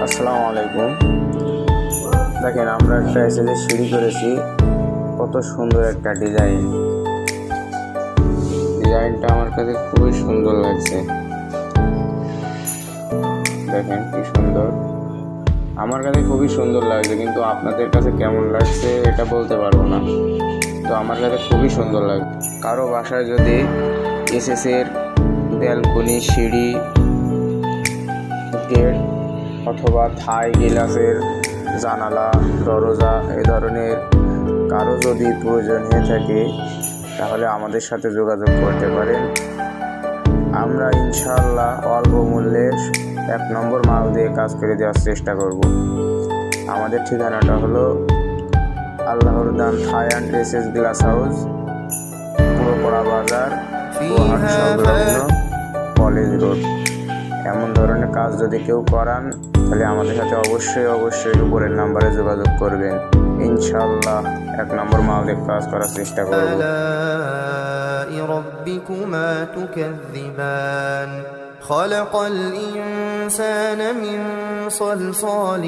আসসালামু আলাইকুম। দেখেন আমরা একটা এসএসে সিঁড়ি করেছি, কত সুন্দর একটা ডিজাইনটা আমার কাছে খুবই সুন্দর লাগছে। দেখেন কি সুন্দর, আমার কাছে খুবই সুন্দর লাগছে, কিন্তু আপনাদের কাছে কেমন লাগছে এটা বলতে পারবো না। তো আমার কাছে খুবই সুন্দর লাগছে। কারো বাসায় যদি এসএসের ব্যালকনি, সিঁড়ি, গেট অথবা থাই গ্লাসের জানালা, দরজা এ ধরনের কারো যদি প্রয়োজন হয়ে থাকে তাহলে আমাদের সাথে যোগাযোগ করতে পারেন। আমরা ইনশাআল্লাহ অল্প মূল্যে 1 নম্বর মাল দিয়ে কাজ করে দেওয়ার চেষ্টা করব। আমাদের ঠিকানাটা হলো আল্লাহর দান থাই and SS glass house, Puropara বাজার, গোহাট সংলগ্ন কলেজ রোড। এমন ধরনের কাজ যদি কেউ করান তাহলে আমাদের সাথে অবশ্যই উপরের নাম্বারে যোগাযোগ করবেন। ইনশাআল্লাহ 1 নম্বর মাল দিয়ে কাজ করার চেষ্টা করব। ربكما تكذبان خلق الإنسان من صلصال